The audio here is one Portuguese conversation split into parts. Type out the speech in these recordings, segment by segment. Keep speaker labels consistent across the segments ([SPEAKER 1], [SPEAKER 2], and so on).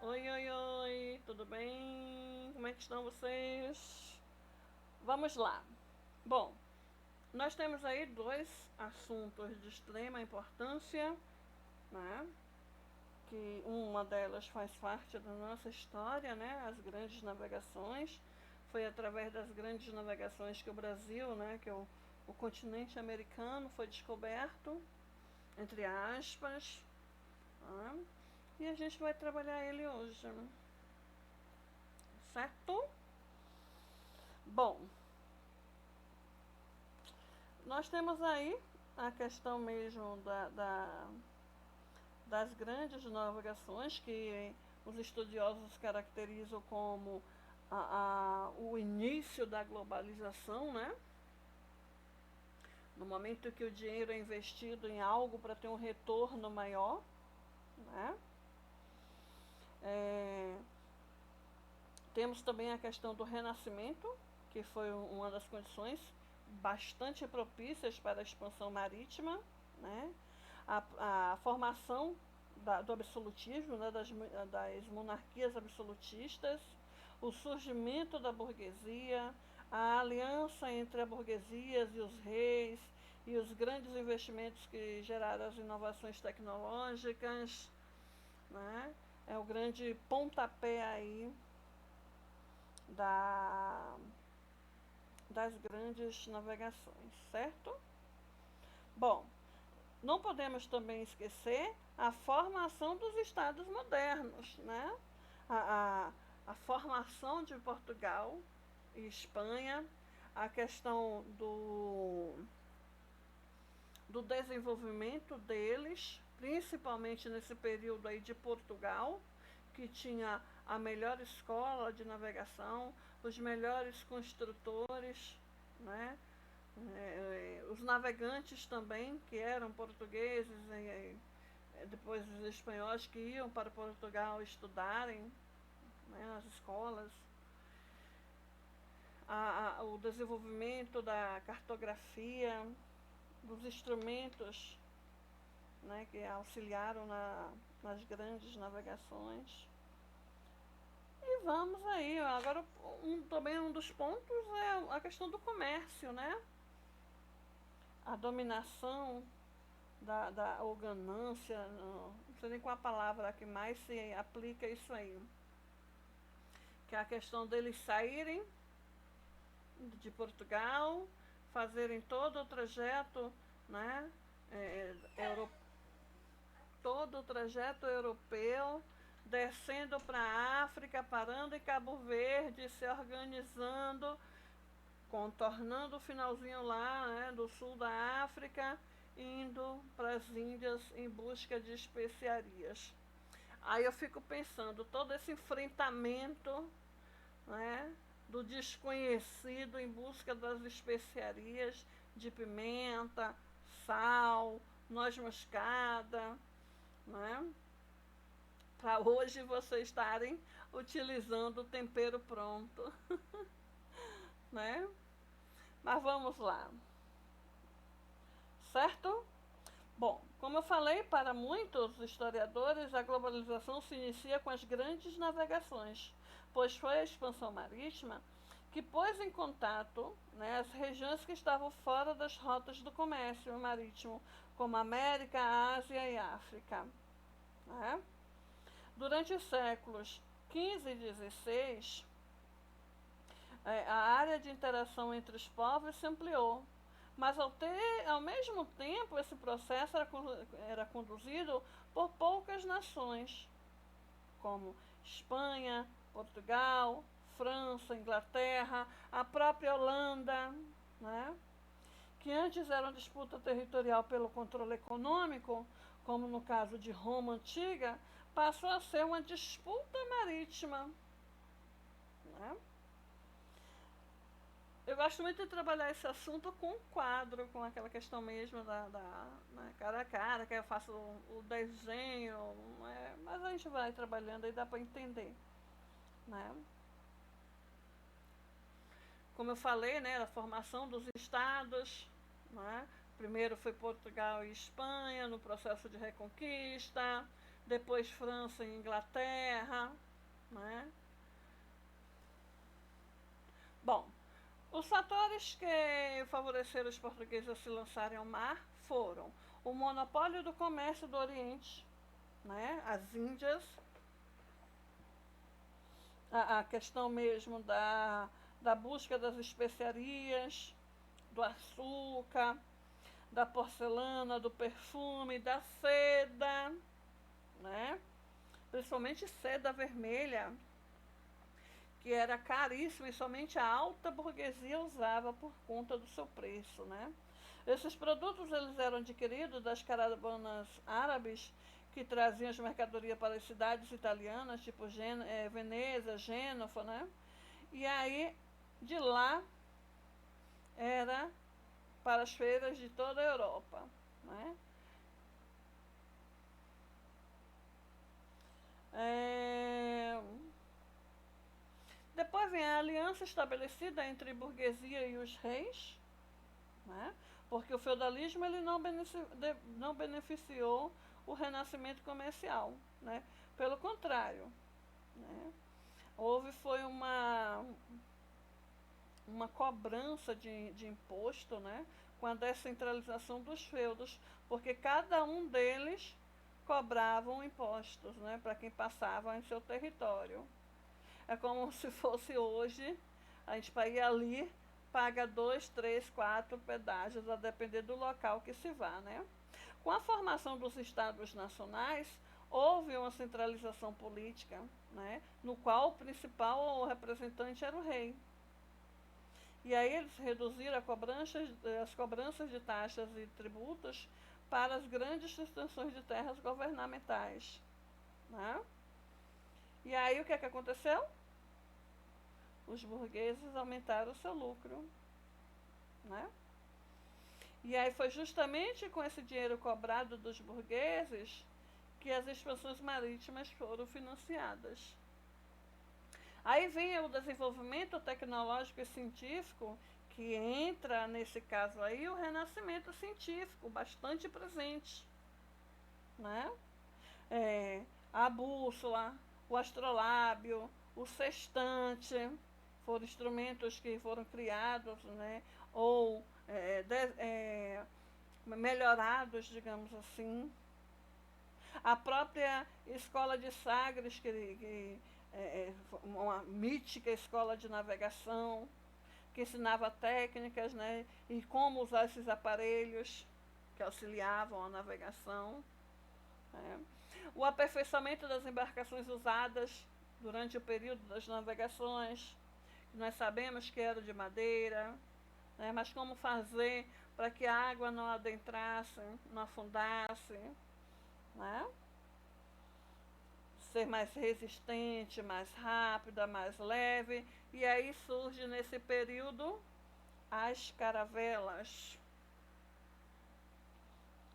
[SPEAKER 1] Oi, oi, oi, tudo bem? Como é que estão vocês? Vamos lá. Bom, nós temos aí dois assuntos de extrema importância, né? Que uma delas faz parte da nossa história, né? As grandes navegações. Foi através das grandes navegações que o Brasil, né? Que o continente americano foi descoberto, entre aspas, né? E a gente vai trabalhar ele hoje, né? Certo? Bom, nós temos aí a questão mesmo das grandes navegações, que os estudiosos caracterizam como o início da globalização, né? No momento que o dinheiro é investido em algo para ter um retorno maior, né? É, temos também a questão do renascimento, que foi uma das condições bastante propícias para a expansão marítima, né? A formação do absolutismo, né? das monarquias absolutistas, o surgimento da burguesia, a aliança entre a burguesia e os reis e os grandes investimentos que geraram as inovações tecnológicas, né? É o grande pontapé aí da, das grandes navegações, certo? Bom, não podemos também esquecer a formação dos estados modernos, né? A, a formação de Portugal e Espanha, a questão do desenvolvimento deles, principalmente nesse período aí de Portugal, que tinha a melhor escola de navegação, os melhores construtores, né? Os navegantes também, que eram portugueses, depois os espanhóis que iam para Portugal estudarem, né, nas escolas, o desenvolvimento da cartografia, dos instrumentos, né, que auxiliaram nas grandes navegações. E vamos aí, agora também um dos pontos é a questão do comércio, né? A dominação ou ganância, não sei nem qual a palavra que mais se aplica isso aí. Que é a questão deles saírem de Portugal, fazerem todo o trajeto, né? É, euro, todo o trajeto europeu, descendo para a África, parando em Cabo Verde, se organizando, contornando o finalzinho lá, né, do sul da África, indo para as Índias em busca de especiarias. Aí eu fico pensando, todo esse enfrentamento, né, do desconhecido em busca das especiarias de pimenta, sal, noz moscada, né, para hoje vocês estarem utilizando o tempero pronto, né? Mas vamos lá, certo? Bom, como eu falei, para muitos historiadores, a globalização se inicia com as grandes navegações, pois foi a expansão marítima que pôs em contato, né, as regiões que estavam fora das rotas do comércio marítimo, como América, Ásia e África. Né? Durante os séculos XV e XVI, a área de interação entre os povos se ampliou, mas ao mesmo tempo esse processo era conduzido por poucas nações, como Espanha, Portugal, França, Inglaterra, a própria Holanda, né? Que antes era uma disputa territorial pelo controle econômico, como no caso de Roma antiga, passou a ser uma disputa marítima. Né? Eu gosto muito de trabalhar esse assunto com quadro, com aquela questão mesmo né, cara a cara, que eu faço o desenho, né, mas a gente vai trabalhando e dá para entender. Né? Como eu falei, né, a formação dos estados, né? Primeiro foi Portugal e Espanha no processo de reconquista, depois França e Inglaterra, né? Bom, os fatores que favoreceram os portugueses a se lançarem ao mar foram o monopólio do comércio do Oriente, né? As Índias, a questão mesmo da busca das especiarias, do açúcar, da porcelana, do perfume, da seda, né? Principalmente seda vermelha, que era caríssima e somente a alta burguesia usava por conta do seu preço, né? Esses produtos eles eram adquiridos das caravanas árabes que traziam as mercadorias para as cidades italianas, tipo Veneza, Gênova, né? E aí, de lá, era para as feiras de toda a Europa, né? Depois vem a aliança estabelecida entre a burguesia e os reis, né? Porque o feudalismo ele não beneficiou o renascimento comercial, né? Pelo contrário, né? Foi uma cobrança de imposto, né? Com a descentralização dos feudos, porque cada um deles cobravam impostos, né? Para quem passava em seu território. É como se fosse hoje, a gente para ir ali, paga 2, 3, 4 pedágios, a depender do local que se vá, né? Com a formação dos estados nacionais, houve uma centralização política, né? No qual o principal representante era o rei. E aí eles reduziram as cobranças de taxas e tributos para as grandes extensões de terras governamentais, né? E aí o que é que aconteceu? Os burgueses aumentaram o seu lucro, né? E aí foi justamente com esse dinheiro cobrado dos burgueses que as expansões marítimas foram financiadas. Aí vem o desenvolvimento tecnológico e científico, que entra nesse caso aí o renascimento científico, bastante presente, né? A bússola, o astrolábio, o sextante, foram instrumentos que foram criados, né? Ou melhorados, digamos assim. A própria escola de Sagres, uma mítica escola de navegação, que ensinava técnicas, né? E como usar esses aparelhos que auxiliavam a navegação. Né? O aperfeiçoamento das embarcações usadas durante o período das navegações, que nós sabemos que era de madeira, né? Mas como fazer para que a água não adentrasse, não afundasse, né? Ser mais resistente, mais rápida, mais leve. E aí surge nesse período as caravelas,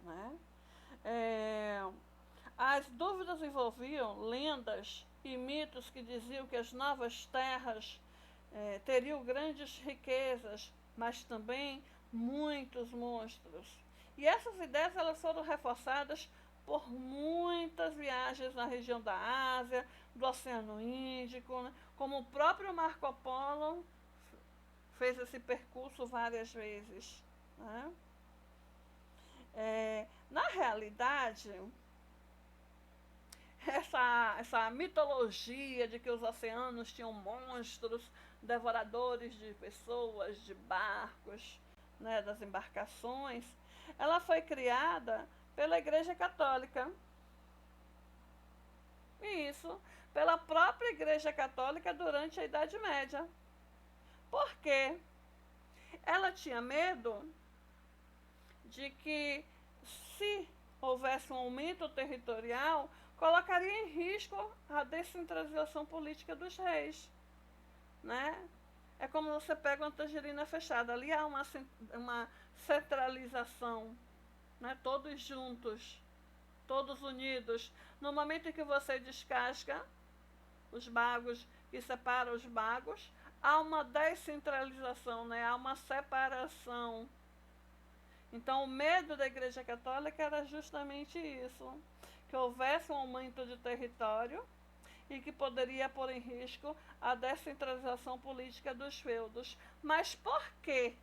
[SPEAKER 1] né? As dúvidas envolviam lendas e mitos que diziam que as novas terras teriam grandes riquezas, mas também muitos monstros. E essas ideias elas foram reforçadas por muitas viagens na região da Ásia, do Oceano Índico, né? Como o próprio Marco Polo fez esse percurso várias vezes, né? Na realidade, essa mitologia de que os oceanos tinham monstros devoradores de pessoas, de barcos, né, das embarcações, ela foi criada pela Igreja Católica. Isso, pela própria Igreja Católica durante a Idade Média. Por quê? Ela tinha medo de que, se houvesse um aumento territorial, colocaria em risco a descentralização política dos reis, né? É como você pega uma tangerina fechada, ali há uma centralização, né? Todos juntos, todos unidos. No momento em que você descasca os bagos e separa os bagos, há uma descentralização, né? Há uma separação. Então, o medo da Igreja Católica era justamente isso, que houvesse um aumento de território e que poderia pôr em risco a descentralização política dos feudos. Mas por que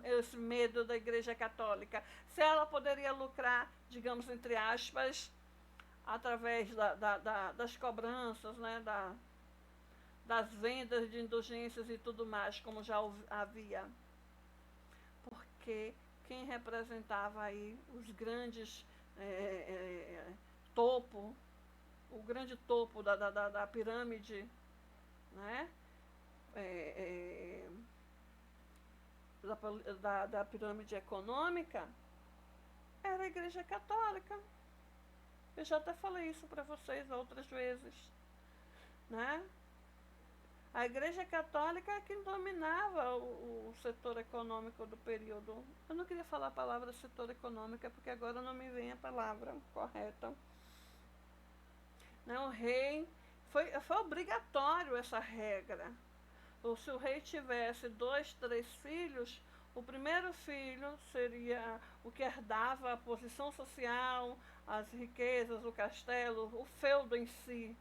[SPEAKER 1] esse medo da Igreja Católica? Se ela poderia lucrar, digamos, entre aspas, através das cobranças, né, das vendas de indulgências e tudo mais, como já havia. Porque quem representava aí os grandes topo, o grande topo da pirâmide, né? Da pirâmide econômica, era a Igreja Católica. Eu já até falei isso para vocês outras vezes, né? A Igreja Católica é quem dominava o setor econômico do período. Eu não queria falar a palavra setor econômico, porque agora não me vem a palavra correta. Não, o rei, foi obrigatório essa regra. Ou se o rei tivesse 2, 3 filhos, o primeiro filho seria o que herdava a posição social, as riquezas, o castelo, o feudo em si.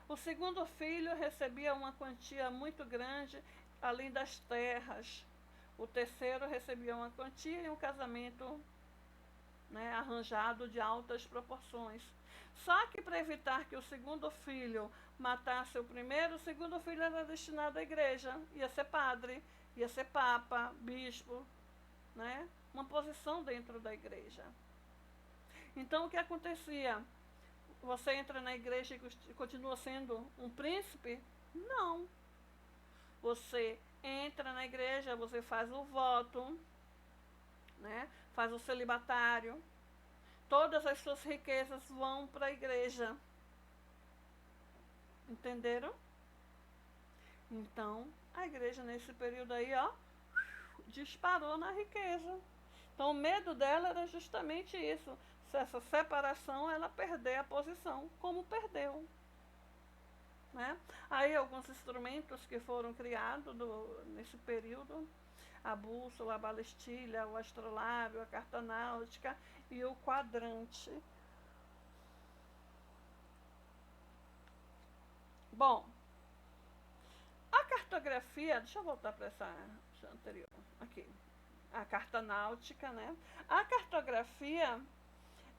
[SPEAKER 1] O segundo filho recebia uma quantia muito grande, além das terras. O terceiro recebia uma quantia e um casamento, né, arranjado de altas proporções. Só que para evitar que o segundo filho matasse o primeiro, o segundo filho era destinado à igreja. Ia ser padre, ia ser papa, bispo, né? Uma posição dentro da igreja. Então o que acontecia? Você entra na igreja e continua sendo um príncipe? Não. Você entra na igreja, você faz o voto, né? Faz o celibatário. Todas as suas riquezas vão para a igreja. Entenderam? Então, a igreja nesse período aí, ó, disparou na riqueza. Então, o medo dela era justamente isso. Se essa separação, ela perder a posição, como perdeu. Né? Aí, alguns instrumentos que foram criados nesse período, a bússola, a balestilha, o astrolábio, a carta náutica e o quadrante. Bom, a cartografia, deixa eu voltar para essa anterior, aqui, a carta náutica, né? A cartografia,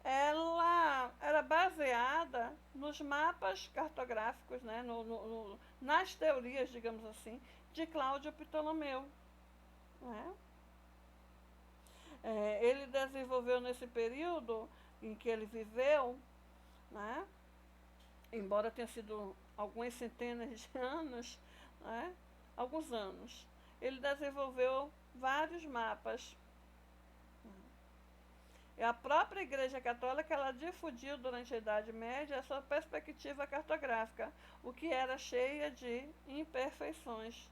[SPEAKER 1] ela era baseada nos mapas cartográficos, né? Nas teorias, digamos assim, de Cláudio Ptolomeu. Né? Ele desenvolveu nesse período em que ele viveu, né? Embora tenha sido algumas centenas de anos, né? Alguns anos, ele desenvolveu vários mapas. E a própria Igreja Católica, ela difundiu durante a Idade Média essa perspectiva cartográfica, o que era cheia de imperfeições.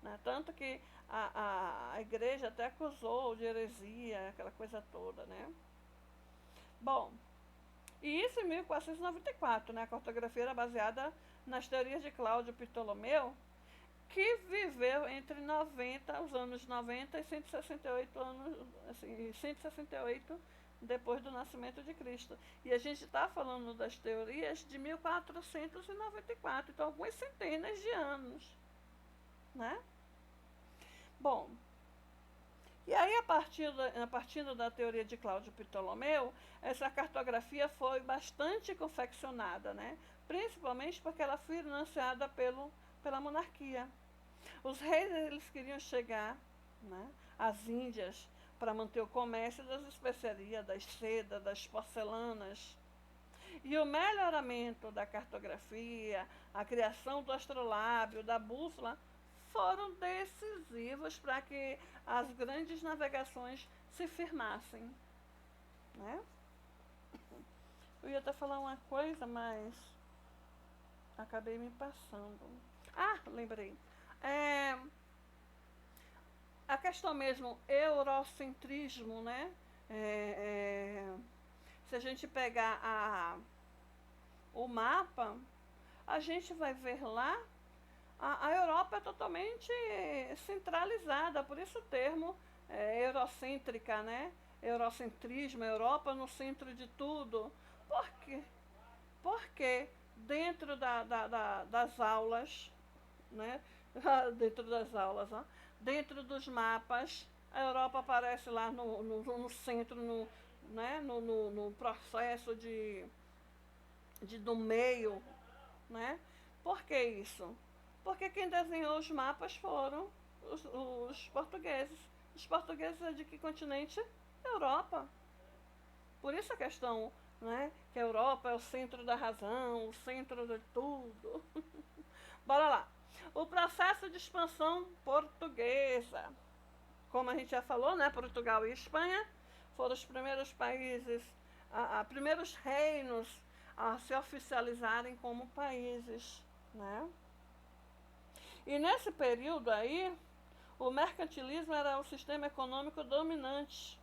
[SPEAKER 1] Né? Tanto que a igreja até acusou de heresia, aquela coisa toda, né? Bom, e isso em 1494, né? A cartografia era baseada nas teorias de Cláudio Ptolomeu, que viveu entre os anos 90 e 168 anos, assim, 168 depois do nascimento de Cristo. E a gente está falando das teorias de 1494, então algumas centenas de anos, né? Bom, e aí a partir da teoria de Cláudio Ptolomeu, essa cartografia foi bastante confeccionada, né? Principalmente porque ela foi financiada pela monarquia. Os reis, eles queriam chegar, né, às Índias para manter o comércio das especiarias, das sedas, das porcelanas. E o melhoramento da cartografia, a criação do astrolábio, da bússola, foram decisivos para que as grandes navegações se firmassem. Né? Eu ia até falar uma coisa, mas acabei me passando. Ah, lembrei. A questão mesmo, eurocentrismo, né? Se a gente pegar o mapa, a gente vai ver lá, a Europa é totalmente centralizada, por isso o termo eurocêntrica, né? Eurocentrismo, Europa no centro de tudo. Por quê? porque dentro das aulas, né, dentro das aulas, ó, dentro dos mapas, a Europa aparece lá no centro, né, no processo do meio, né? Por que isso? Porque quem desenhou os mapas foram os portugueses. Os portugueses é de que continente? Europa. Por isso a questão, né, que a Europa é o centro da razão, o centro de tudo. Bora lá. O processo de expansão portuguesa. Como a gente já falou, né, Portugal e Espanha foram os primeiros países, primeiros reinos a se oficializarem como países, né? E nesse período aí, o mercantilismo era o sistema econômico dominante.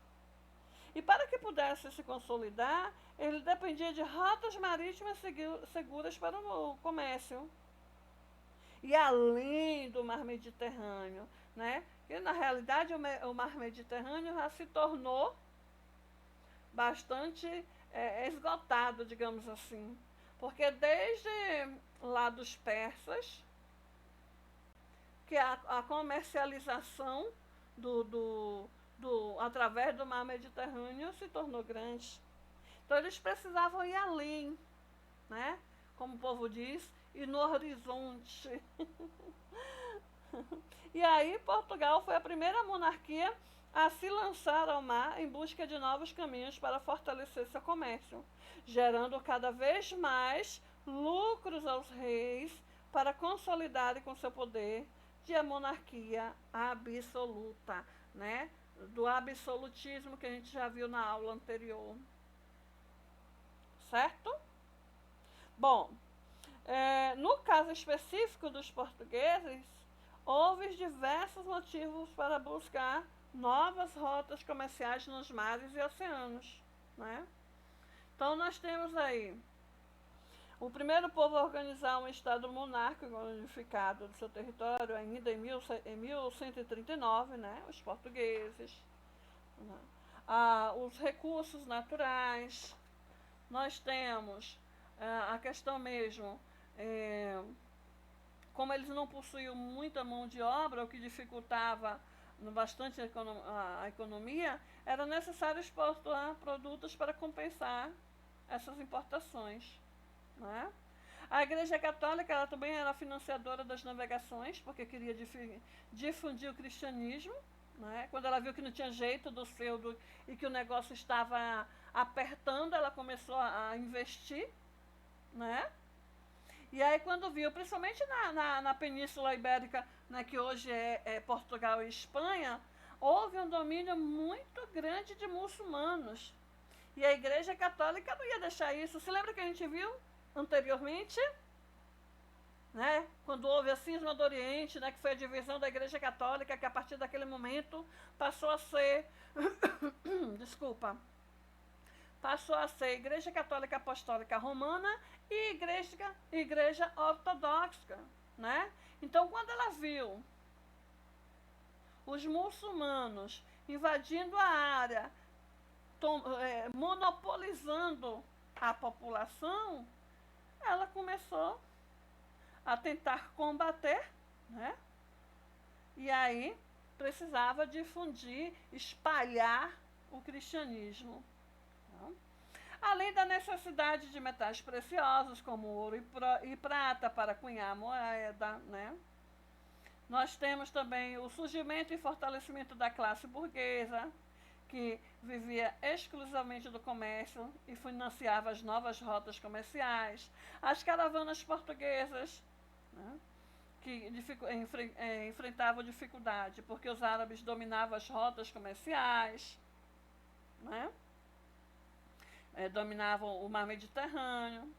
[SPEAKER 1] E para que pudesse se consolidar, ele dependia de rotas marítimas seguras para o comércio. E além do mar Mediterrâneo, né? Que na realidade o mar Mediterrâneo já se tornou bastante esgotado, digamos assim. Porque desde lá dos persas, que a comercialização através do mar Mediterrâneo se tornou grande. Então eles precisavam ir além, né? Como o povo diz, ir no horizonte. E aí Portugal foi a primeira monarquia a se lançar ao mar em busca de novos caminhos para fortalecer seu comércio, gerando cada vez mais lucros aos reis para consolidarem com seu poder de a monarquia absoluta, né? Do absolutismo que a gente já viu na aula anterior. Certo? Bom, no caso específico dos portugueses, houve diversos motivos para buscar novas rotas comerciais nos mares e oceanos, né? Então nós temos aí o primeiro povo a organizar um estado monárquico unificado do seu território ainda em 1139, né? Os portugueses, né? Os recursos naturais. Nós temos a questão mesmo, como eles não possuíam muita mão de obra, o que dificultava bastante a economia, era necessário exportar produtos para compensar essas importações, né? A Igreja Católica ela também era financiadora das navegações, porque queria difundir o cristianismo, né? Quando ela viu que não tinha jeito do feudo e que o negócio estava apertando, ela começou a investir, né? E aí quando viu, principalmente na Península Ibérica, né, que hoje é Portugal e Espanha, houve um domínio muito grande de muçulmanos. E a Igreja Católica não ia deixar isso. Se lembra que a gente viu anteriormente? Né? Quando houve a cisma do Oriente, né, que foi a divisão da Igreja Católica, que a partir daquele momento passou a ser desculpa, passou a ser Igreja Católica Apostólica Romana e Igreja Ortodoxa, né? Então, quando ela viu os muçulmanos invadindo a área, monopolizando a população, ela começou a tentar combater, né? E aí precisava difundir, espalhar o cristianismo. Além da necessidade de metais preciosos, como ouro e prata, para cunhar a moeda, né? Nós temos também o surgimento e fortalecimento da classe burguesa, que vivia exclusivamente do comércio e financiava as novas rotas comerciais. As caravanas portuguesas, né? Que enfrentavam dificuldade, porque os árabes dominavam as rotas comerciais, né? Dominavam o mar Mediterrâneo.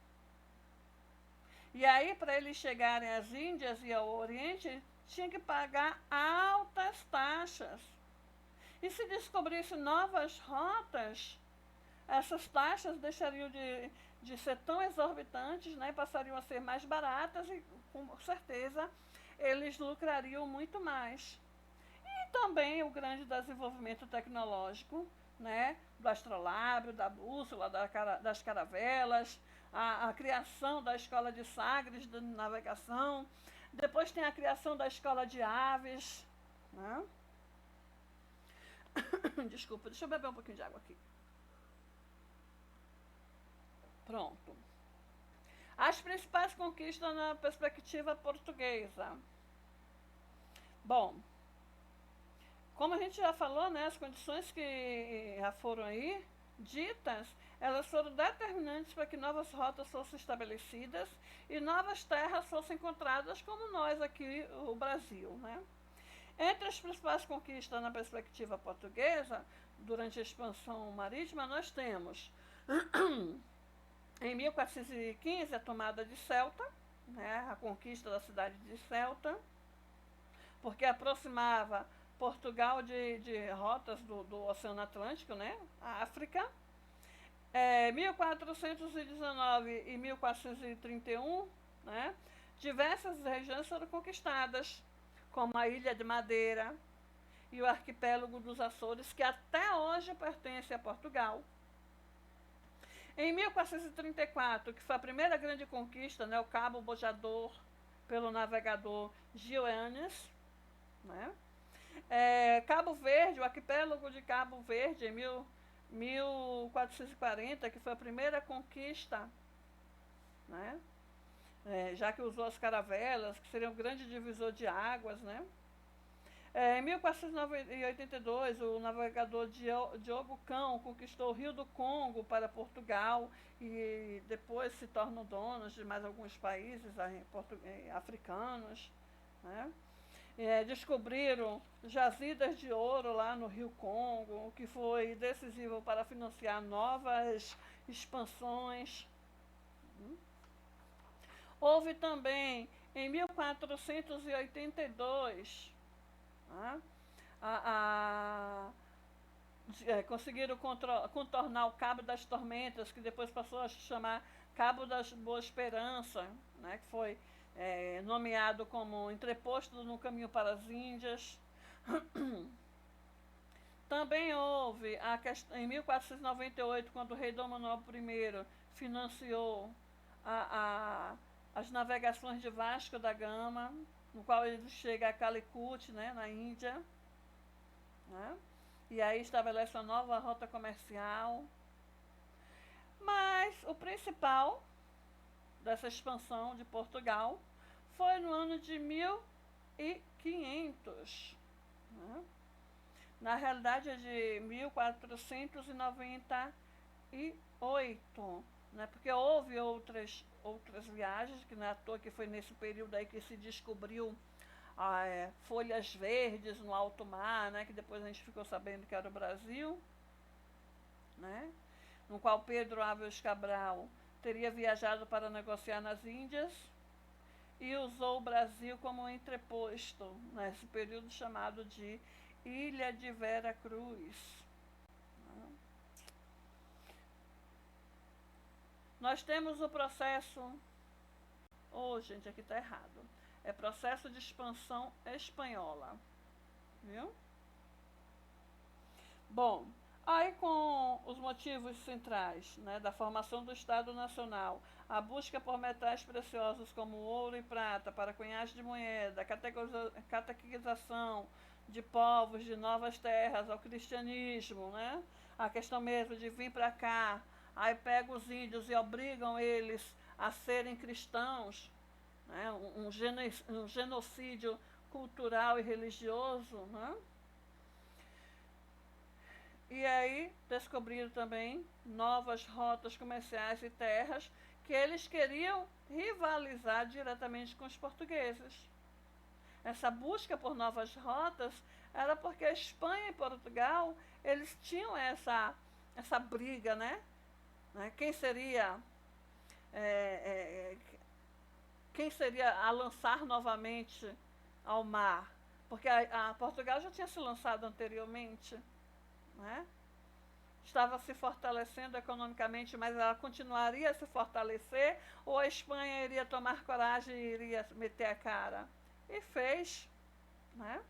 [SPEAKER 1] E aí, para eles chegarem às Índias e ao Oriente, tinha que pagar altas taxas. E se descobrisse novas rotas, essas taxas deixariam de ser tão exorbitantes, né, passariam a ser mais baratas e, com certeza, eles lucrariam muito mais. E também o grande desenvolvimento tecnológico, né, do astrolábio, da bússola, das caravelas, a criação da escola de Sagres de navegação, depois tem a criação da escola de aves, né? Desculpa, deixa eu beber um pouquinho de água aqui. Pronto. As principais conquistas na perspectiva portuguesa. Bom, como a gente já falou, né, as condições que já foram aí ditas, elas foram determinantes para que novas rotas fossem estabelecidas e novas terras fossem encontradas, como nós aqui, o Brasil, né? Entre as principais conquistas na perspectiva portuguesa, durante a expansão marítima, nós temos, em 1415, a tomada de Ceuta, né, a conquista da cidade de Ceuta, porque aproximava Portugal de rotas do Oceano Atlântico, né, a África. 1419 e 1431, né, diversas regiões foram conquistadas, como a Ilha de Madeira e o arquipélago dos Açores, que até hoje pertence a Portugal. Em 1434, que foi a primeira grande conquista, né, o Cabo Bojador, pelo navegador Gioannes, né? Cabo Verde, o arquipélago de Cabo Verde, em 1440, que foi a primeira conquista, né? Já que usou as caravelas, que seria um grande divisor de águas, né? Em 1482, o navegador Diogo Cão conquistou o Rio do Congo para Portugal e depois se tornam donos de mais alguns países africanos, né? Descobriram jazidas de ouro lá no Rio Congo, o que foi decisivo para financiar novas expansões. Houve também, em 1482, conseguiram contornar o Cabo das Tormentas, que depois passou a chamar Cabo das Boa Esperança, né, que foi nomeado como entreposto no caminho para as Índias. Também houve, em 1498, quando o rei Dom Manuel I financiou as navegações de Vasco da Gama, no qual ele chega a Calicut, né, na Índia, né, e aí estabelece uma nova rota comercial. Mas o principal dessa expansão de Portugal foi no ano de 1500. Né? Na realidade é de 1498, né? Porque houve outras viagens, que não é à toa que foi nesse período aí que se descobriu folhas verdes no alto mar, né? Que depois a gente ficou sabendo que era o Brasil, né? No qual Pedro Álvares Cabral teria viajado para negociar nas Índias e usou o Brasil como entreposto nesse período chamado de Ilha de Vera Cruz. Nós temos o processo... gente, aqui está errado. É processo de expansão espanhola. Viu? Bom, aí com os motivos centrais, né, da formação do Estado Nacional, a busca por metais preciosos como ouro e prata para cunhagem de moeda, catequização de povos de novas terras ao cristianismo, né, a questão mesmo de vir para cá, aí pegam os índios e obrigam eles a serem cristãos, né, um genocídio cultural e religioso, né? E aí descobriram também novas rotas comerciais e terras que eles queriam rivalizar diretamente com os portugueses. Essa busca por novas rotas era porque a Espanha e Portugal, eles tinham essa briga, né? Quem seria a lançar novamente ao mar? Porque a Portugal já tinha se lançado anteriormente, né? Estava se fortalecendo economicamente, mas ela continuaria a se fortalecer, ou a Espanha iria tomar coragem e iria meter a cara? E fez, né?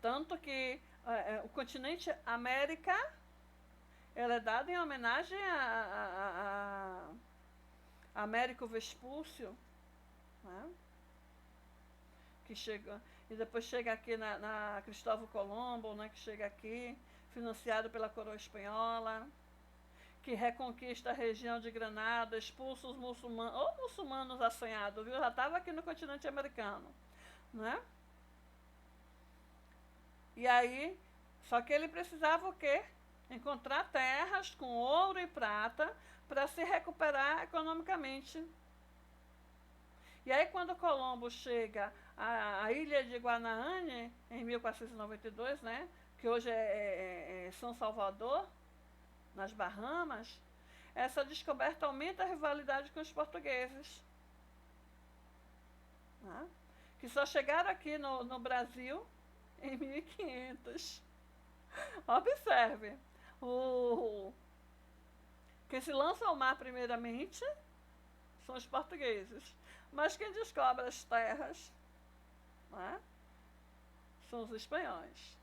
[SPEAKER 1] Tanto que o continente América, Ela é dada em homenagem a Américo Vespúcio, né? Que chega, e depois chega aqui na Cristóvão Colombo, né? Que chega aqui, financiado pela coroa espanhola, que reconquista a região de Granada, expulsa os muçulmanos, ou muçulmanos assanhados, viu? Já estava aqui no continente americano, né? E aí, só que ele precisava o quê? Encontrar terras com ouro e prata para se recuperar economicamente. E aí, quando Colombo chega à ilha de Guanaane, em 1492, né? Que hoje é São Salvador, nas Bahamas, essa descoberta aumenta a rivalidade com os portugueses, né? Que só chegaram aqui no Brasil em 1500. Observe, quem se lança ao mar primeiramente são os portugueses, mas quem descobre as terras, né, são os espanhóis.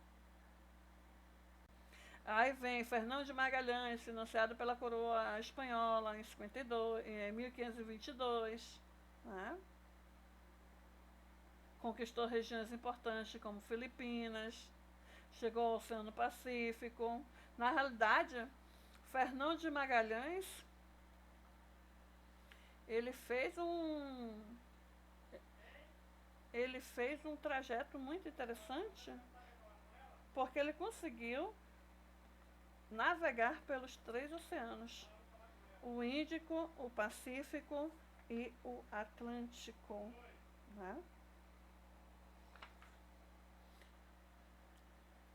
[SPEAKER 1] Aí vem Fernão de Magalhães, financiado pela coroa espanhola em 1522, né? Conquistou regiões importantes como Filipinas, chegou ao Oceano Pacífico. Na realidade, Fernão de Magalhães, ele fez um trajeto muito interessante, porque ele conseguiu navegar pelos 3 oceanos, o Índico, o Pacífico e o Atlântico, né?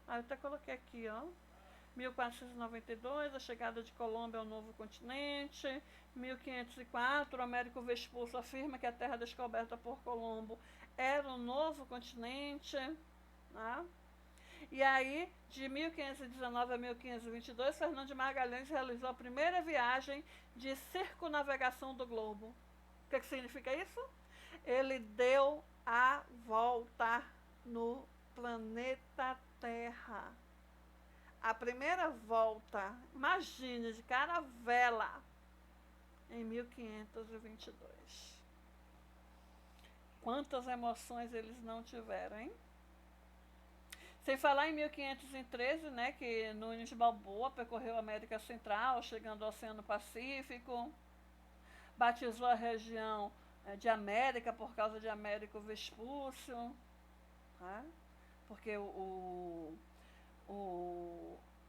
[SPEAKER 1] Eu até coloquei aqui, ó, 1492, a chegada de Colombo ao novo continente. 1504, Américo Vespúcio afirma que a terra descoberta por Colombo era um novo continente, né? E aí, de 1519 a 1522, Fernão de Magalhães realizou a primeira viagem de circunnavegação do globo. O que significa isso? Ele deu a volta no planeta Terra. A primeira volta, imagine, de caravela, em 1522. Quantas emoções eles não tiveram, hein? Sem falar em 1513, né, que Nunes Balboa percorreu a América Central, chegando ao Oceano Pacífico, batizou a região de América por causa de Américo Vespúcio, né? Porque o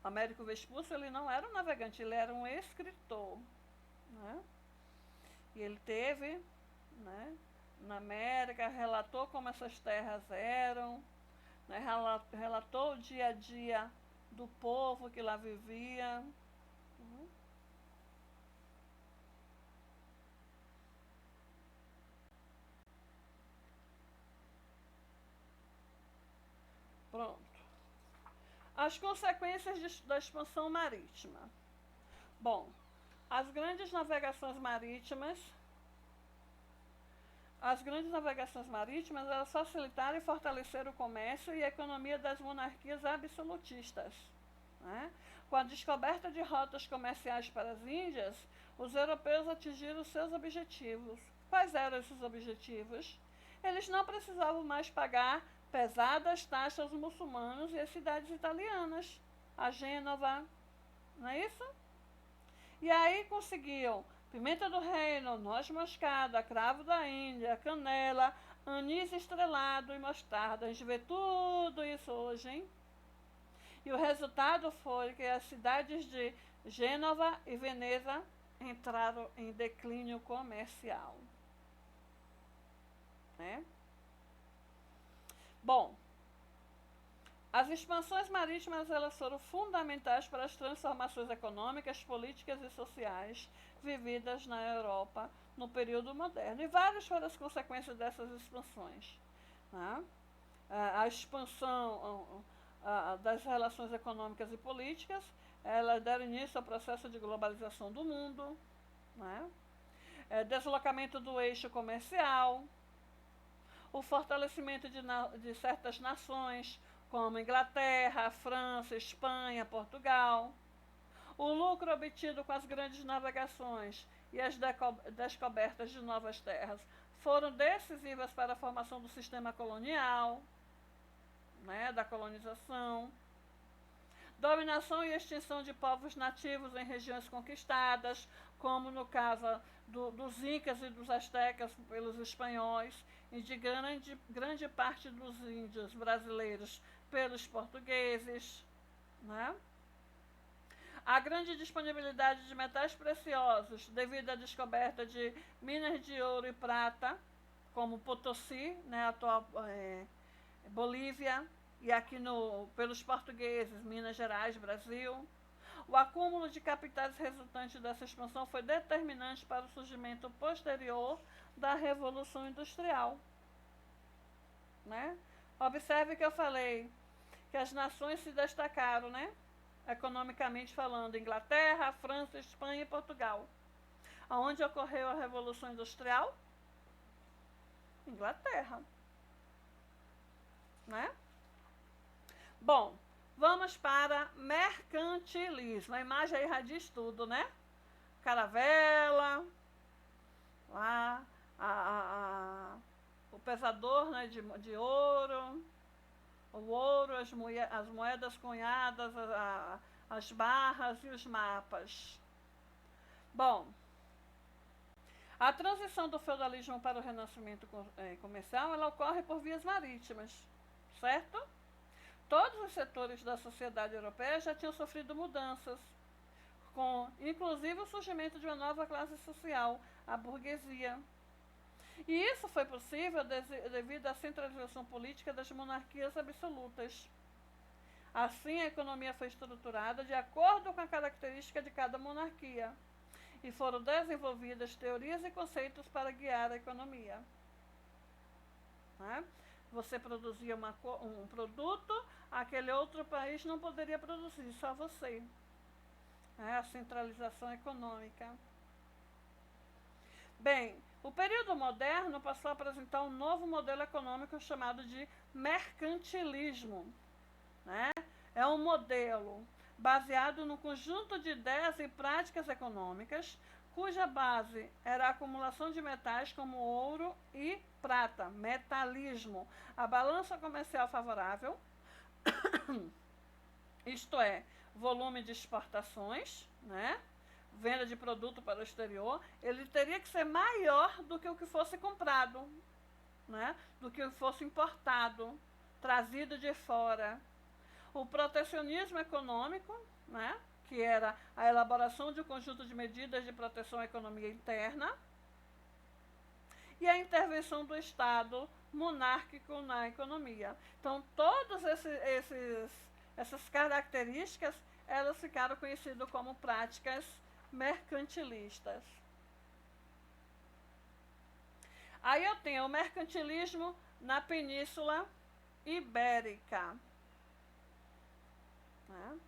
[SPEAKER 1] Américo Vespúcio, ele não era um navegante, ele era um escritor, né? E ele teve, né, na América, relatou como essas terras eram, né, relatou o dia a dia do povo que lá vivia. Pronto. As consequências da expansão marítima. Bom, as grandes navegações marítimas elas facilitaram e fortaleceram o comércio e a economia das monarquias absolutistas, né? Com a descoberta de rotas comerciais para as Índias, os europeus atingiram seus objetivos. Quais eram esses objetivos? Eles não precisavam mais pagar pesadas taxas aos muçulmanos e às cidades italianas, a Gênova, não é isso? E aí conseguiam pimenta do reino, noz moscada, cravo da Índia, canela, anis estrelado e mostarda. A gente vê tudo isso hoje, hein? E o resultado foi que as cidades de Gênova e Veneza entraram em declínio comercial, né? Bom, as expansões marítimas elas foram fundamentais para as transformações econômicas, políticas e sociais vividas na Europa no período moderno. E várias foram as consequências dessas expansões, né? A expansão das relações econômicas e políticas, elas deram início ao processo de globalização do mundo, né? Deslocamento do eixo comercial, o fortalecimento de certas nações, como Inglaterra, França, Espanha, Portugal, O lucro obtido com as grandes navegações e as descobertas de novas terras foram decisivas para a formação do sistema colonial, né, da colonização. Dominação e extinção de povos nativos em regiões conquistadas, como no caso dos Incas e dos Astecas pelos espanhóis, e de grande parte dos índios brasileiros pelos portugueses, né? A grande disponibilidade de metais preciosos devido à descoberta de minas de ouro e prata, como Potosí, né, atual Bolívia, e aqui pelos portugueses, Minas Gerais, Brasil. O acúmulo de capitais resultante dessa expansão foi determinante para o surgimento posterior da Revolução Industrial. Né? Observe que eu falei que as nações se destacaram, né? Economicamente falando, Inglaterra, França, Espanha e Portugal. Aonde ocorreu a Revolução Industrial? Inglaterra. Né? Bom, vamos para mercantilismo. A imagem aí já diz tudo, né? Caravela, lá, o pesador, né, de ouro, o ouro, as moedas cunhadas, as barras e os mapas. Bom, a transição do feudalismo para o renascimento comercial, ela ocorre por vias marítimas, certo? Todos os setores da sociedade europeia já tinham sofrido mudanças, com inclusive o surgimento de uma nova classe social, a burguesia. E isso foi possível devido à centralização política das monarquias absolutas. Assim, a economia foi estruturada de acordo com a característica de cada monarquia, e foram desenvolvidas teorias e conceitos para guiar a economia. Né? Você produzia um produto, aquele outro país não poderia produzir, só você. É a centralização econômica. Bem, o período moderno passou a apresentar um novo modelo econômico chamado de mercantilismo. Né? É um modelo baseado no conjunto de ideias e práticas econômicas, cuja base era a acumulação de metais como ouro e prata, metalismo, a balança comercial favorável, isto é, volume de exportações, né? Venda de produto para o exterior, ele teria que ser maior do que o que fosse comprado, né? Do que fosse importado, trazido de fora. O protecionismo econômico, né? Que era a elaboração de um conjunto de medidas de proteção à economia interna, e a intervenção do Estado monárquico na economia. Então, todas essas características, elas ficaram conhecidas como práticas mercantilistas. Aí eu tenho o mercantilismo na Península Ibérica. Né?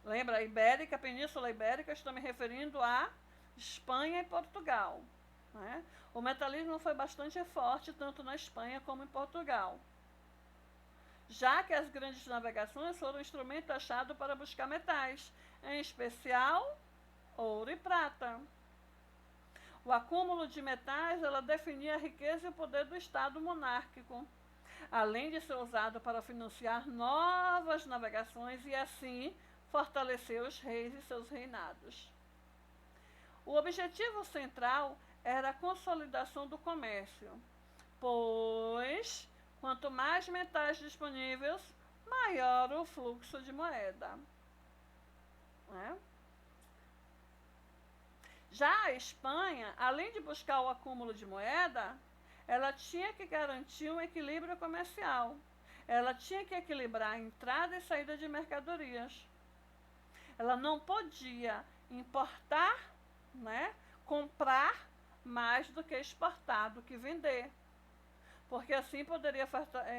[SPEAKER 1] Lembra, Ibérica, Península Ibérica, estou me referindo a Espanha e Portugal. Né? O metalismo foi bastante forte tanto na Espanha como em Portugal, já que as grandes navegações foram um instrumento achado para buscar metais, em especial ouro e prata. O acúmulo de metais, ela definia a riqueza e o poder do Estado monárquico, além de ser usado para financiar novas navegações e assim fortalecer os reis e seus reinados. O objetivo central era a consolidação do comércio, pois quanto mais metais disponíveis, maior o fluxo de moeda. Né? Já a Espanha, além de buscar o acúmulo de moeda, ela tinha que garantir um equilíbrio comercial. Ela tinha que equilibrar a entrada e saída de mercadorias. Ela não podia importar, né, comprar mais do que exportar, do que vender. Porque assim poderia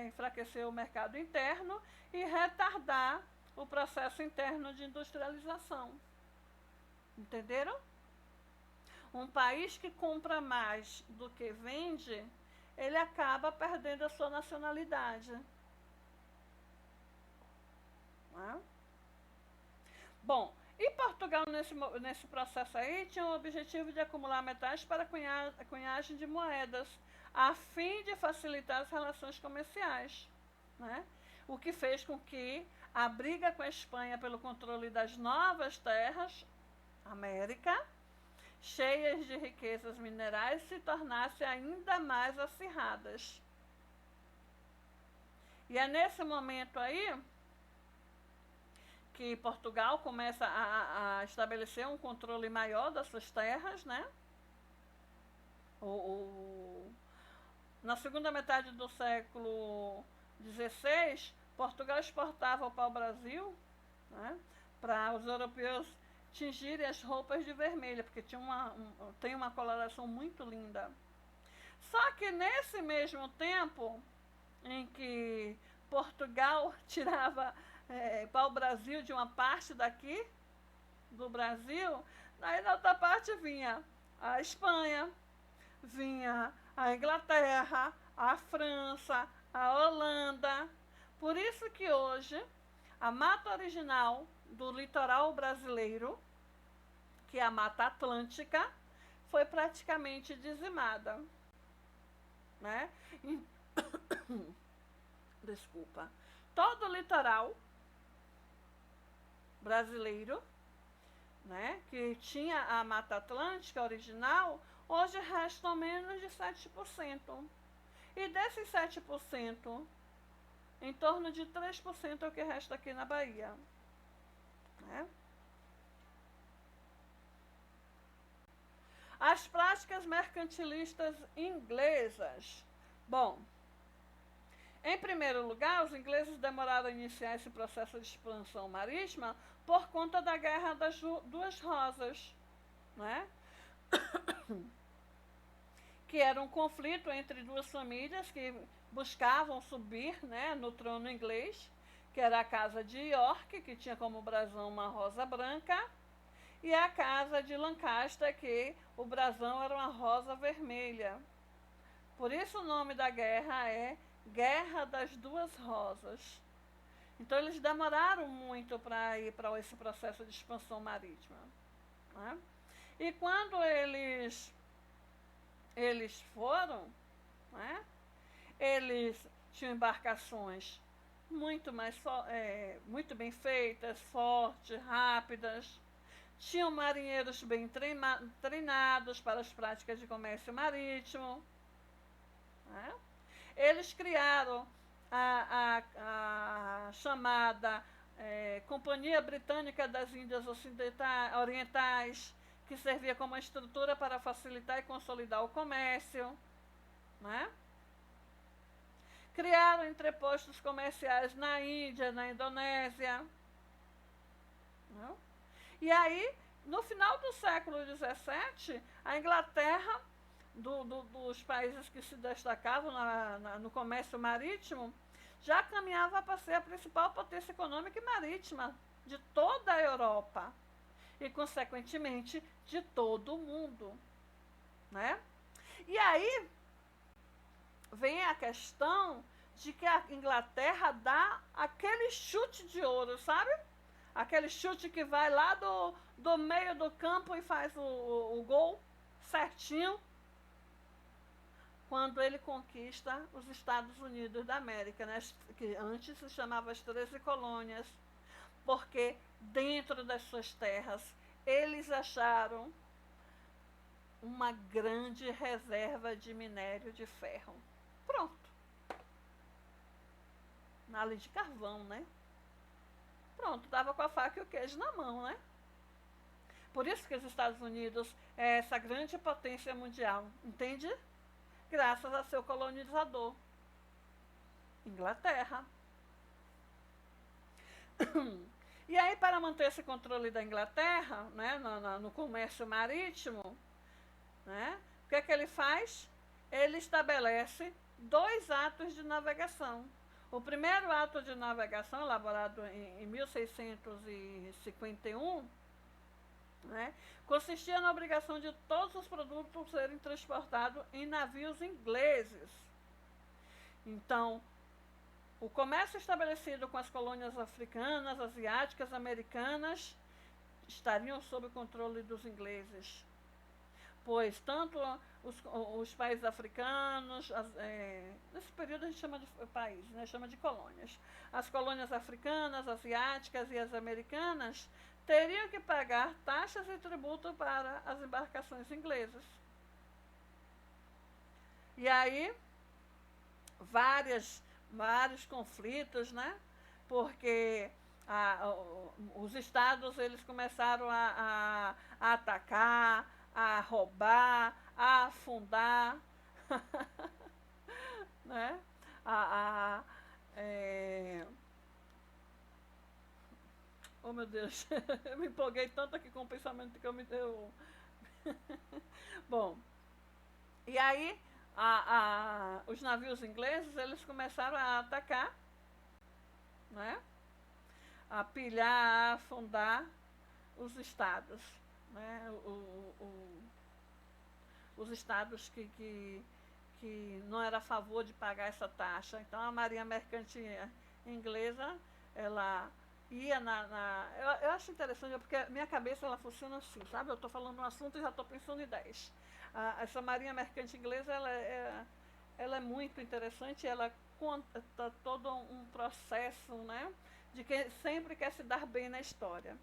[SPEAKER 1] enfraquecer o mercado interno e retardar o processo interno de industrialização. Entenderam? Um país que compra mais do que vende, ele acaba perdendo a sua nacionalidade. Né? Bom, E Portugal, nesse processo aí, tinha o objetivo de acumular metais para a cunhagem de moedas, a fim de facilitar as relações comerciais, né? O que fez com que a briga com a Espanha pelo controle das novas terras, América, cheias de riquezas minerais, se tornassem ainda mais acirradas. E é nesse momento aí que Portugal começa a estabelecer um controle maior das suas terras, né? Na segunda metade do século XVI, Portugal exportava para o Brasil, né, para os europeus tingirem as roupas de vermelho, porque tem uma coloração muito linda. Só que nesse mesmo tempo em que Portugal tirava para o Brasil de uma parte daqui, do Brasil, aí na outra parte vinha a Espanha, vinha a Inglaterra, a França, a Holanda. Por isso que hoje a mata original do litoral brasileiro, que é a Mata Atlântica, foi praticamente dizimada, né? Desculpa. Todo o litoral brasileiro, né, que tinha a Mata Atlântica original, hoje restam menos de 7%. E desses 7%, em torno de 3% é o que resta aqui na Bahia, né? As práticas mercantilistas inglesas. Bom, em primeiro lugar, os ingleses demoraram a iniciar esse processo de expansão marítima por conta da Guerra das Duas Rosas, né? Que era um conflito entre duas famílias que buscavam subir, né, no trono inglês, que era a casa de York, que tinha como brasão uma rosa branca, e a casa de Lancaster, que o brasão era uma rosa vermelha. Por isso o nome da guerra é Guerra das Duas Rosas. Então eles demoraram muito para ir para esse processo de expansão marítima, né? E quando eles foram, né, eles tinham embarcações muito bem feitas, fortes, rápidas, tinham marinheiros bem treinados para as práticas de comércio marítimo, né? Eles criaram a chamada Companhia Britânica das Índias Orientais, que servia como estrutura para facilitar e consolidar o comércio, né? Criaram entrepostos comerciais na Índia, na Indonésia, né? E aí, no final do século XVII, a Inglaterra, dos países que se destacavam no comércio marítimo, já caminhava para ser a principal potência econômica e marítima de toda a Europa e, consequentemente, de todo o mundo, né? E aí vem a questão de que a Inglaterra dá aquele chute de ouro, sabe? Aquele chute que vai lá do meio do campo e faz o gol certinho, quando ele conquista os Estados Unidos da América, né? Que antes se chamava as 13 colônias, porque dentro das suas terras eles acharam uma grande reserva de minério de ferro. Pronto. Além de carvão, né? Pronto, dava com a faca e o queijo na mão, né? Por isso que os Estados Unidos é essa grande potência mundial, entende? Graças a seu colonizador, Inglaterra. E aí, para manter esse controle da Inglaterra, né, no comércio marítimo, né, o que é que ele faz? Ele estabelece 2 atos de navegação. O primeiro ato de navegação, elaborado em 1651, né, consistia na obrigação de todos os produtos serem transportados em navios ingleses. Então, o comércio estabelecido com as colônias africanas, asiáticas, americanas, estariam sob o controle dos ingleses, pois tanto os países africanos, nesse período a gente chama de países, né, chama de colônias, as colônias africanas, asiáticas e as americanas teriam que pagar taxas e tributo para as embarcações inglesas. E aí, vários conflitos, né? Porque os estados eles começaram a atacar, a roubar, a afundar, né? Oh meu Deus, eu me empolguei tanto aqui com o pensamento que eu me deu. Bom, e aí os navios ingleses eles começaram a atacar, né? A pilhar, a afundar os estados, né? Os estados que não era a favor de pagar essa taxa. Então a Marinha Mercante Inglesa, ela ia eu acho interessante, porque a minha cabeça ela funciona assim, sabe? Eu estou falando um assunto e já estou pensando em 10. Essa Marinha Mercante Inglesa, ela é muito interessante, ela conta todo um processo, né? De quem sempre quer se dar bem na história,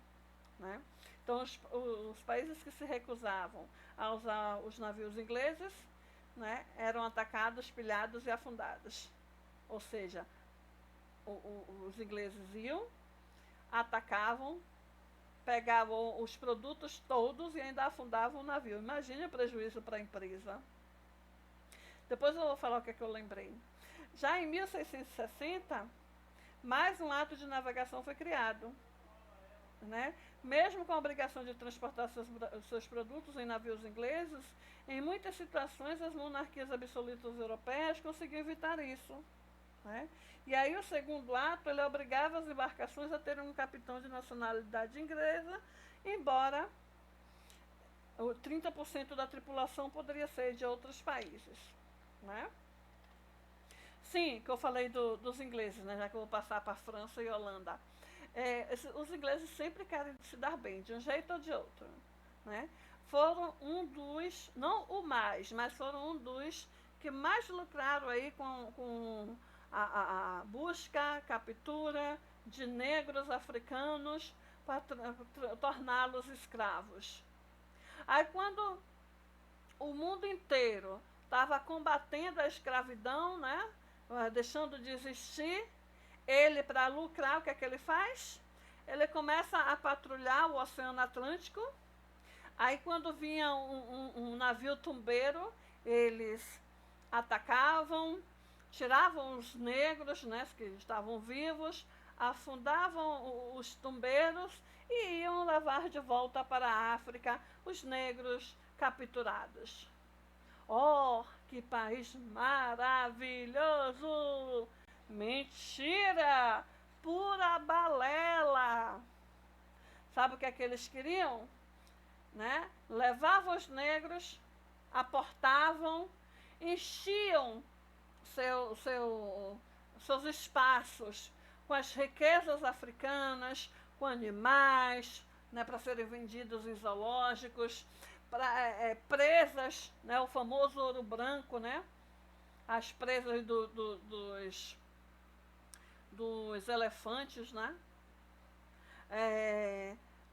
[SPEAKER 1] né? Então, os países que se recusavam a usar os navios ingleses, né, eram atacados, pilhados e afundados. Ou seja, os ingleses iam, atacavam, pegavam os produtos todos e ainda afundavam o navio. Imagine o prejuízo para a empresa. Depois eu vou falar o que é que eu lembrei. Já em 1660, mais um ato de navegação foi criado, né? Mesmo com a obrigação de transportar seus produtos em navios ingleses, em muitas situações as monarquias absolutas europeias conseguiam evitar isso, né? E aí o segundo ato, ele obrigava as embarcações a terem um capitão de nacionalidade inglesa, embora 30% da tripulação poderia ser de outros países, né? Sim, que eu falei dos ingleses, né? Já que eu vou passar para a França e Holanda. Os ingleses sempre querem se dar bem, de um jeito ou de outro, né? Foram um dos, não o mais, mas foram um dos que mais lucraram aí com a busca, captura de negros africanos para torná-los escravos. Aí quando o mundo inteiro estava combatendo a escravidão, né? Deixando de existir, ele, para lucrar, o que é que ele faz? Ele começa a patrulhar o Oceano Atlântico. Aí quando vinha um navio tumbeiro, eles atacavam, tiravam os negros, né, que estavam vivos, afundavam os tumbeiros e iam levar de volta para a África os negros capturados. Oh, que país maravilhoso! Mentira! Pura balela! Sabe o que é que eles queriam? Né? Levavam os negros, aportavam, enchiam seus espaços com as riquezas africanas, com animais, né, para serem vendidos em zoológicos, presas, né, o famoso ouro branco, né, as presas dos elefantes, né,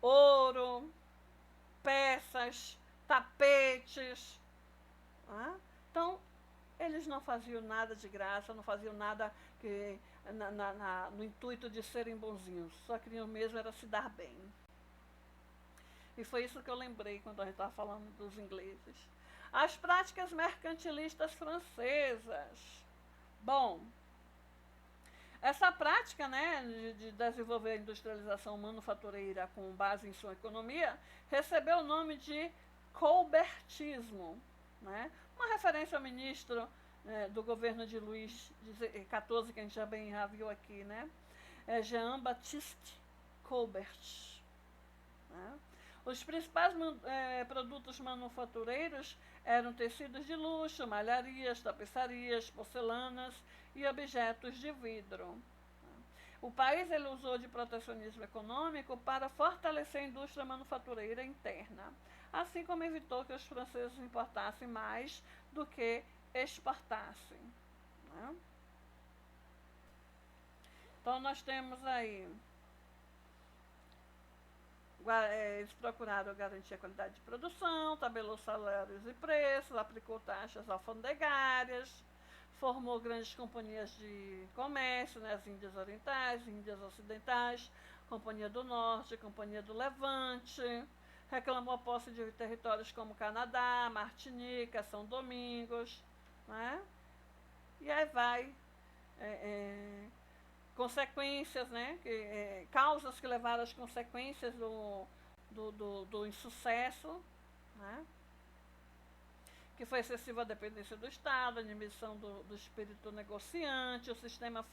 [SPEAKER 1] ouro, peças, tapetes. Né? Então, eles não faziam nada de graça, não faziam nada que, no intuito de serem bonzinhos, só queriam mesmo era se dar bem. E foi isso que eu lembrei quando a gente estava falando dos ingleses. As práticas mercantilistas francesas. Bom, essa prática, né, de desenvolver a industrialização manufatureira com base em sua economia, recebeu o nome de colbertismo, né? Uma referência ao ministro do governo de Luís XIV, que a gente já viu aqui, né? Jean-Baptiste Colbert. Né? Os principais produtos manufatureiros eram tecidos de luxo, malharias, tapeçarias, porcelanas e objetos de vidro. O país ele usou de protecionismo econômico para fortalecer a indústria manufatureira interna, assim como evitou que os franceses importassem mais do que exportassem. Né? Então nós temos aí, eles procuraram garantir a qualidade de produção, tabelou salários e preços, aplicou taxas alfandegárias, formou grandes companhias de comércio, né, as Índias Orientais, Índias Ocidentais, Companhia do Norte, Companhia do Levante, reclamou a posse de territórios como Canadá, Martinica, São Domingos, né? E aí vai consequências, né? Causas que levaram às consequências do insucesso, né? Que foi excessiva dependência do Estado, a admissão do espírito negociante, o sistema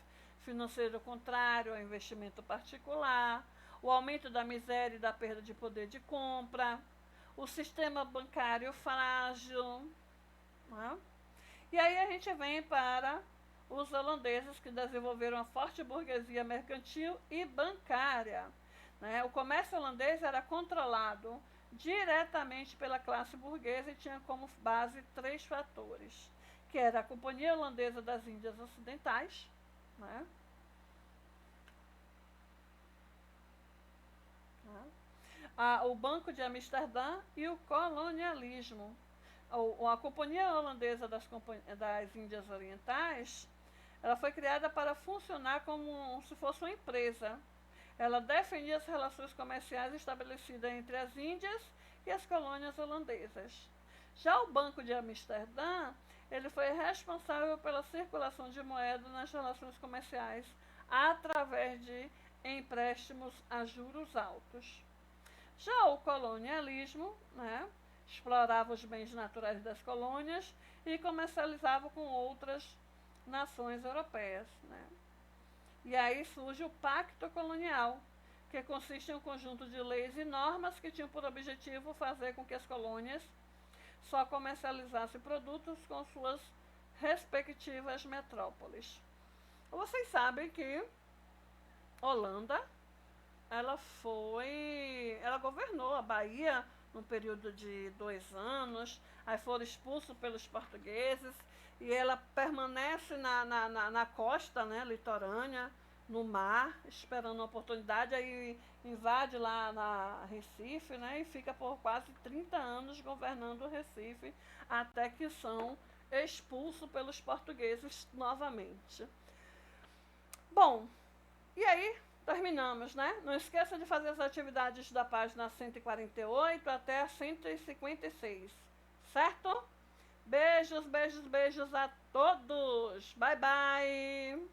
[SPEAKER 1] financeiro contrário ao investimento particular, o aumento da miséria e da perda de poder de compra, o sistema bancário frágil. Né? E aí a gente vem para os holandeses, que desenvolveram uma forte burguesia mercantil e bancária. Né? O comércio holandês era controlado diretamente pela classe burguesa e tinha como base 3 fatores, que era a Companhia Holandesa das Índias Ocidentais, né? O Banco de Amsterdã e o colonialismo. A Companhia Holandesa das Índias Orientais, ela foi criada para funcionar como se fosse uma empresa. Ela defendia as relações comerciais estabelecidas entre as Índias e as colônias holandesas. Já o Banco de Amsterdã, ele foi responsável pela circulação de moeda nas relações comerciais através de empréstimos a juros altos. Já o colonialismo, né, explorava os bens naturais das colônias e comercializava com outras nações europeias. Né? E aí surge o Pacto Colonial, que consiste em um conjunto de leis e normas que tinham por objetivo fazer com que as colônias só comercializassem produtos com suas respectivas metrópoles. Vocês sabem que Holanda, ela governou a Bahia num período de 2 anos, aí foram expulsos pelos portugueses, e ela permanece na costa, né, litorânea, no mar, esperando uma oportunidade, aí invade lá na Recife, né, e fica por quase 30 anos governando o Recife, até que são expulsos pelos portugueses novamente. Bom, e aí terminamos, né? Não esqueça de fazer as atividades da página 148 até a 156, certo? Beijos, beijos, beijos a todos. Bye, bye.